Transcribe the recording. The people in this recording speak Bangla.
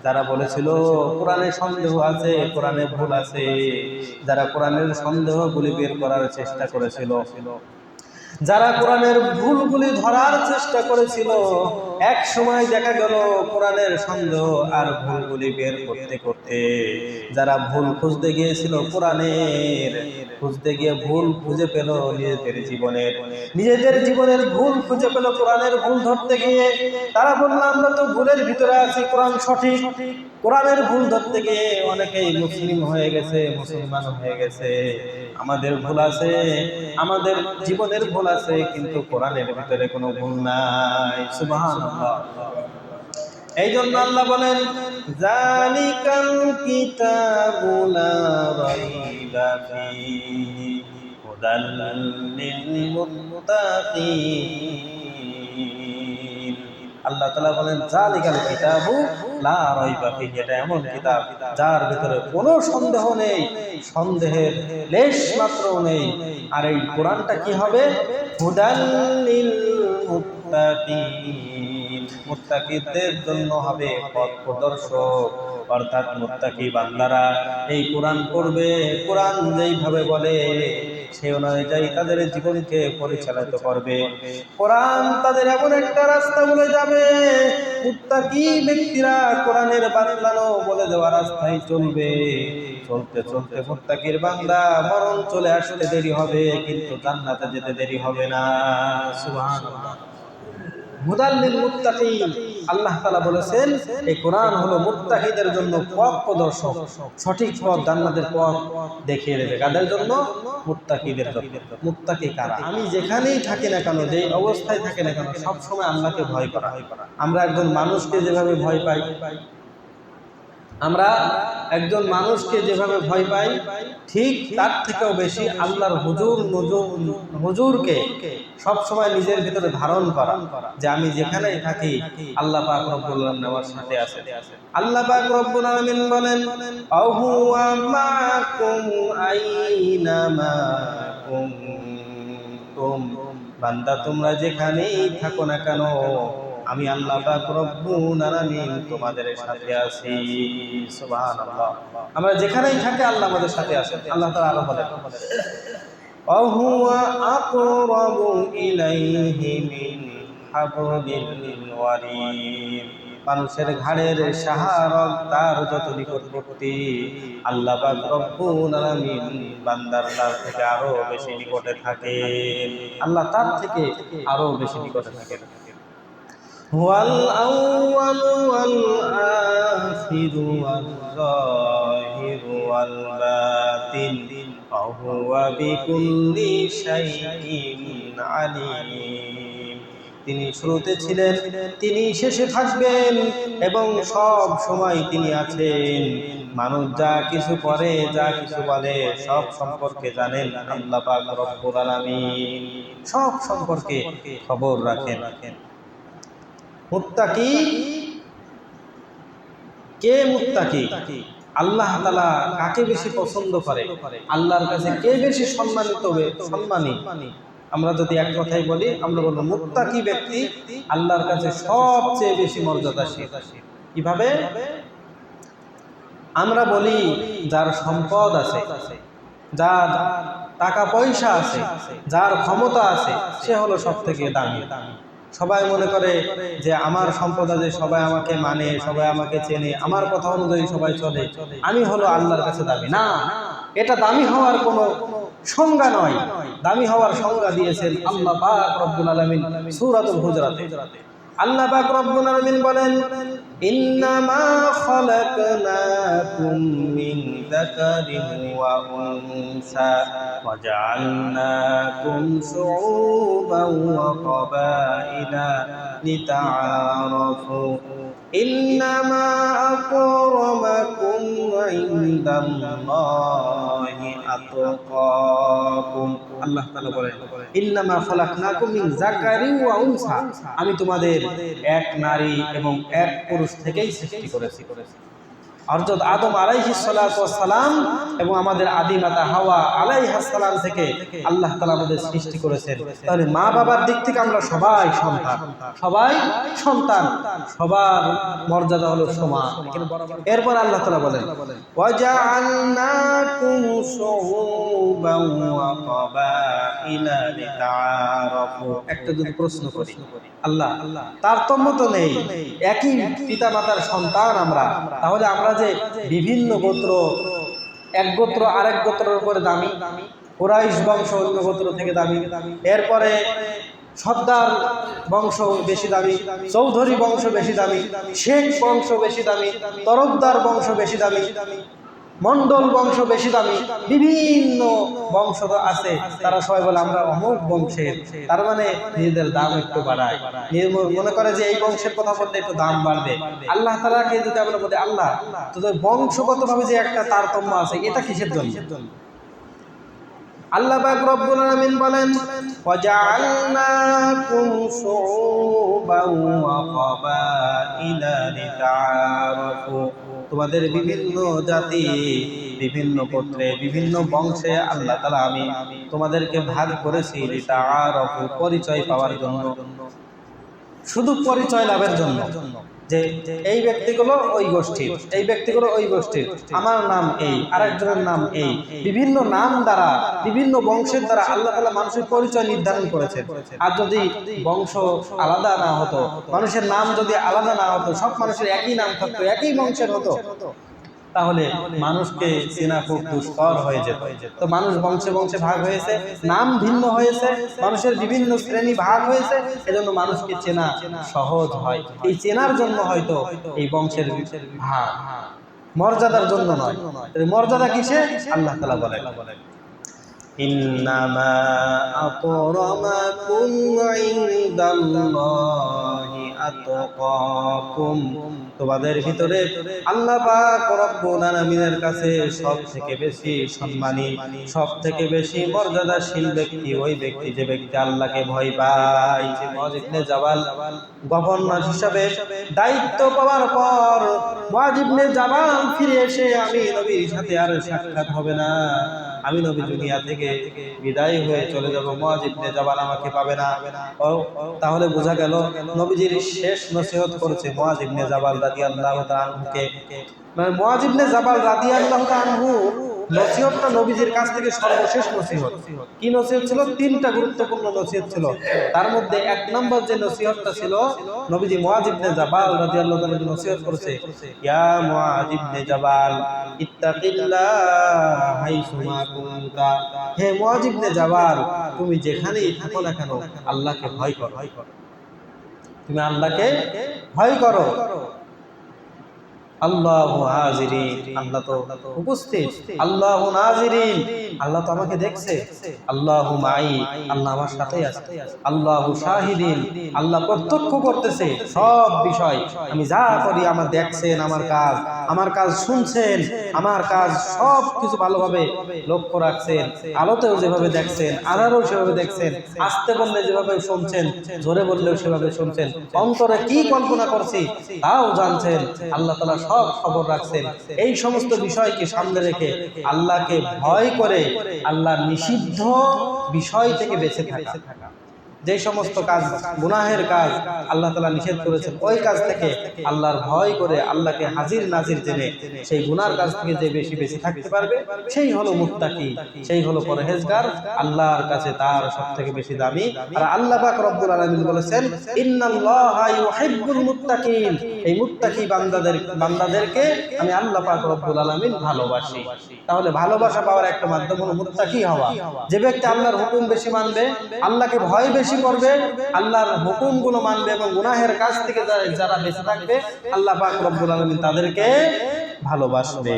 যারা বলেছিল কোরআনে সন্দেহ আছে, কোরআনে ভুল আছে, যারা কোরআনের সন্দেহগুলি বের করার চেষ্টা করেছিল, যারা কোরআনের ভুলগুলি ধরার চেষ্টা করেছিল, এক সময় দেখা গেল কোরআনের সন্দেহ আর ভুলগুলি বের করতে করতে যারা ভুল খুঁজতে গিয়েছিল, কোরআনের খুঁজতে গিয়ে ভুল খুঁজে পেল, নিজেদের জীবনের ভুল খুঁজে পেল। কোরআনের ভুল ধরতে গিয়ে তারা বলল আমরা তো ভুলের ভিতরে আছি, কোরআন সঠিক। কোরআনের ভুল ধরতে গিয়ে অনেকেই মুসলিম হয়ে গেছে, মুসলমান হয়ে গেছে। আমাদের ভুল আছে, আমাদের জীবনের ভুল আছে, কিন্তু কোরআনের ভিতরে কোনো ভুল নাই। সুবহানাল্লাহ। এই জন্য আল্লাহ বলেন যালিকাল কিতাবু লা রাইবা ফীহি হুদাল লিল মুত্তাকিন। আল্লাহ তাআলা বলেন যালিকাল কিতাবু লা রাইবা ফীহি, এটা এমন কিতাব যার ভিতরে কোনো সন্দেহ নেই, সন্দেহের লেশ মাত্র নেই। আর এই কোরআনটা কি হবে? হুদাল লিল মুত্তাকিন, মুত্তাকিদের জন্য হবে পথ প্রদর্শক। অর্থাৎ মুত্তাকি বান্দারা এই কোরআন পড়বে, কোরআন যেইভাবে বলে সেই অনুযায়ী তাদের জীবনকে পরিচালিত করবে। কোরআন তাদের এমন একটা রাস্তা বলে যাবে, মুত্তাকি ব্যক্তিরা কোরআনের বাতলানো বলে দেওয়া রাস্তায় চলবে। চলতে চলতে মুত্তাকির বান্দা মরণ চলে আসতে দেরি হবে, কিন্তু জান্নাতে যেতে দেরি হবে না। সুবহানাল্লাহ। হুদাল লিল মুত্তাকিন, আল্লাহ তাআলা বলেছেন এই কোরআন হলো মুত্তাকিদের জন্য পথ প্রদর্শক, সঠিক পথ, জান্নাতের পথ দেখিয়ে দেবে। কাদের জন্য? মুত্তাকিদের জন্য। মুত্তাকি কারা? আমি যেখানেই থাকি না কেন, যে অবস্থায় থাকি না কেন, সব সময় আল্লাহকে ভয় করা। আমরা একজন মানুষকে যেভাবে ভয় পাই, আমরা একজন মানুষকে যেভাবে ভয় পাই, ঠিক তার থেকেও বেশি আল্লাহর হুজুরকে সব সময় নিজের ভিতরে ধারণ করা, যে আমি যেখানেই থাকি আল্লাহ পাক রব্বুল আলামিন আমার সাথে আছে। আল্লাহ পাক রব্বুল আলামিন বলেন আহুয়া মাকুম আইনামা কুনতুম, বান্দা তোমরা যেখানেই থাকো না কেন আমি আল্লাহ পাক রব্বুল আলামিন তোমাদের সাথে আছি। সুবহানাল্লাহ। আমরা যেখানেই থাকি আল্লাহ আমাদের সাথে আছেন। আল্লাহ তাআলা আরো বলেন ওয়াহুয়া আকরাবু ইলাইহি মিন হাবলিল ওয়ারিদ, মানুষের ঘাড়ের সাহারক তার যত নিকটবর্তী, আল্লাহ পাক রব্বুল আলামিন বান্দার তার থেকে আরো বেশি নিকটে থাকে। আল্লাহ তার থেকে আরো বেশি নিকটে থাকে। হুয়াল আউয়ালু ওয়াল আখিরু ওয়াল যাহিরু ওয়াল বাতিন ওয়া হুয়া বিকুল্লি শাইইন আলীম। তিনি শুরুতে ছিলেন, তিনি শেষে থাকবেন, এবং সব সময় তিনি আছেন। মানুষ যা কিছু করে, যা কিছু বলে, সব সম্পর্কে জানেন আল্লাহ পাক রব্বুল আলামিন, সব সম্পর্কে খবর রাখেন। মুত্তাকি কে? মুত্তাকি আল্লাহ তাআলা কাকে বেশি পছন্দ করে, আল্লাহর কাছে কে বেশি সম্মানী? আমরা যদি এক কথাই বলি, আমরা বলবো মুত্তাকি ব্যক্তি আল্লাহর কাছে সবচেয়ে বেশি মর্যাদাশীল। কিভাবে? আমরা বলি যার সম্পদ আছে, যার টাকা পয়সা আছে, যার ক্ষমতা আছে, সে হলো সবথেকে দামি। সবাই মনে করে যে আমার সম্পদ আছে, সবাই আমাকে মানে, সবাই আমাকে চেনে, আমার কথা অনুযায়ী সবাই চলে, আমি হলো আল্লাহর কাছে দামি। না, এটা দামি হওয়ার কোনো সংজ্ঞা নয়। দামি হওয়ার সংজ্ঞা দিয়েছেন আল্লাহ পাক রব্বুল আলামিন সূরাতুল হুজরাতে। আল্লাহ পাক রব্বুল আলামিন বলেন ইন্নামা খালাকনাকুম মিন যাকারিন ওয়া উনসা ওয়া জাআলনাকুম শুউবান ওয়া ক্বাবাইলা লিতাআরাফু ইন্নামা আকরামাকুম ইনদাল্লাহি আতকাকুম। আল্লাহ তাআলা বলেন ইন্নামা খালাকনাকুম মিন যাকারিন ওয়া উনসা, আমি তোমাদের এক নারী এবং এক পুরুষ থেকেই সৃষ্টি করেছি। হযরত আদম আলাইহিস সালাতু ওয়াস সালাম এবং আমাদের আদি মাতা হাওয়া আলাইহাস সালাম থেকে আল্লাহ তাআলা আমাদের সৃষ্টি করেছেন। তাহলে মা বাবার দিক থেকে আমরা সবাই সন্তান, সবাই সন্তান, সবার মর্যাদা হলো সমান। এরপর আল্লাহ তাআলা বলেন ওয়াজআলনাকুম শুউবান ওয়া ক্বাবাইলা লিতাআরাফু। একটা যদি প্রশ্ন করি, আল্লাহ তারতম্য তো নেই, একই পিতা মাতার সন্তান আমরা, তাহলে আমরা যে বিভিন্ন গোত্র, এক গোত্র আরেক গোত্রের উপরে দামি, কুরাইশ বংশ অন্য গোত্র থেকে দামি, এরপরে সর্দার বংশ বেশি দামি, চৌধুরী বংশ বেশি দামি, শেখ বংশ বেশি দামি, তরফদার বংশ বেশি দামি, মন্ডল বংশ বেশি দামি, বিভিন্ন বংশ আছে, তারা সবাই বলে আমরা অমুক বংশের, তার মানে নিজেদের দাম একটু বাড়ায়, মনে করে যে এই বংশের কথা বললে একটু দাম বাড়বে। আল্লাহ তাআলাকে যদি আমরা বলি আল্লাহ তোদের বংশগতভাবে যে একটা তারতম্য আছে, এটা কিসের জন্য? আল্লাহ পাক রব্বুল আলামিন বলেন ওয়াজআলনাকুম শুউবান ওয়া ক্বাবাইলা লিতাআরাফু। তোমাদের বিভিন্ন জাতি, বিভিন্ন গোত্রে, বিভিন্ন বংশে আল্লাহ তাআলা আমি তোমাদেরকে ভাগ করেছি লিতাআরাফু, পরিচয় পাওয়ার জন্য, শুধু পরিচয় লাভের জন্য, যে এই ব্যক্তিগুলো ওই গোষ্ঠীর, এই ব্যক্তিগুলো ওই গোষ্ঠীর, আমার নাম এই, আরেকজনের নাম এই, বিভিন্ন নাম দ্বারা, বিভিন্ন বংশের দ্বারা আল্লাহ তাআলা মানুষের পরিচয় নির্ধারণ করেছেন। আর যদি বংশ আলাদা না হতো, মানুষের নাম যদি আলাদা না হতো, সব মানুষের একই নাম থাকতো, একই বংশের হতো, তাহলে মানুষকে চেনা খুব দুষ্কর হয়ে যেত। তো মানুষ বংশে বংশে ভাগ হয়েছে, নাম ভিন্ন হয়েছে, মানুষের বিভিন্ন শ্রেণী ভাগ হয়েছে, এজন্য মানুষকে চেনা সহজ হয়। এই চেনার জন্য হয়তো এই বংশের ভাগ, মর্যাদার জন্য নয়। মর্যাদা কিসে? আল্লাহ তাআলা বলেন ইন্নামা আকরামাকুম ইনদাল্লাহি আতকাকুম। তোমাদের ভিতরে আল্লাহ পাক রব্বুল আলামিনের কাছে সবথেকে বেশি সম্মানী, সবথেকে বেশি মর্যাদাশীল ব্যক্তি ওই ব্যক্তি যে ব্যক্তি আল্লাহকে ভয় পায়। যে মুআয ইবনে জাবাল গভর্নর হিসাবে দায়িত্ব পাওয়ার পর মুআয ইবনে জাবাল ফিরে এসে আমি নবীর সাথে আর সাক্ষাৎ হবে না, আমি নবী দুনিয়া থেকে বিদায় হয়ে চলে যাব, মুআয ইবনে জাবাল আমাকে পাবে না। তাহলে বোঝা গেল নবীজির শেষ নসিহত করেছে মুআয ইবনে জাবাল রাদিয়াল্লাহু তাআলা আনহুকে। মানে মুআয ইবনে জাবাল রাদিয়াল্লাহু তাআলা আনহু নসিহতটা নবীজির কাছ থেকে সর্বশেষ নসিহত। কি নসিহত ছিল? তিনটা গুরুত্বপূর্ণ নসিহত ছিল। তার মধ্যে এক নম্বর যে নসিহতটা ছিল, নবীজি মুআয ইবনে জাবাল রাদিয়াল্লাহু তাআলা নসিহত করেছে, ইয়া মুআয ইবনে জাবাল ইত্তাকিল্লাহ হাইসুমা কুনতা। হে মুআয ইবনে জাবাল, তুমি যেখানেই থাকো না কেন আল্লাহকে ভয় করো, তুমি আল্লাহকে ভয় করো। আল্লাহু হাজিরিন, আল্লাহ তো উপস্থিত, আল্লাহু নাজিরিন, আল্লাহ তো আমাকে দেখছে, আল্লাহু মাই, আল্লাহ আমার সাথেই আছে, আল্লাহু শাহিদিন, আল্লাহ প্রত্যক্ষ করতেছে সব বিষয়, আমি যা করি আমার দেখছেন, আমার কাজ শুনছেন, আমার কাজ সব কিছু ভালোভাবে লক্ষ্য রাখছেন, আলোতেও যেভাবে দেখছেন, আধারেও সেভাবে দেখছেন, আস্তে বললে যেভাবে শুনছেন, জোরে বললেও সেভাবে শুনছেন, অন্তরে কি কল্পনা করছি তাও জানছেন, আল্লাহ তাআলা সব খবর রাখছেন। এই সমস্ত বিষয়কে সামনে রেখে আল্লাহকে ভয় করে আল্লাহর নিষিদ্ধ বিষয় থেকে বেঁচে থাকা, যে সমস্ত কাজ গুনাহের কাজ আল্লাহ তাআলা নিষেধ করেছেন, ওই কাজ থেকে আল্লাহর ভয় করে আল্লাহকে হাজির নাজির জেনে সেই গুনার কাজ থেকে যে বেশি বেশি থাকতে পারবে, সেই হলো মুত্তাকি, সেই হলো পরহেজগার, আল্লাহর কাছে তার সবথেকে বেশি দামি। আর আল্লাহ পাক রব্বুল আলামিন বলেছেন ইন্নাল্লাহা ইউহিব্বুল মুত্তাকিন, এই মুত্তাকি বান্দাদেরকে আমি আল্লাহ পাক রব্বুল আলামিন ভালোবাসি। তাহলে ভালোবাসা পাওয়ার একটা মাধ্যম হলো মুত্তাকি হওয়া। যে ব্যক্তি আল্লাহর হুকুম বেশি মানবে, আল্লাহকে ভয় বেশি করবে, আল্লাহর হুকুমগুলো মানবে এবং গুনাহের কাজ থেকে যারা বেঁচে থাকবে, আল্লাহ পাক রব্বুল আলামিন তাদেরকে ভালোবাসবে।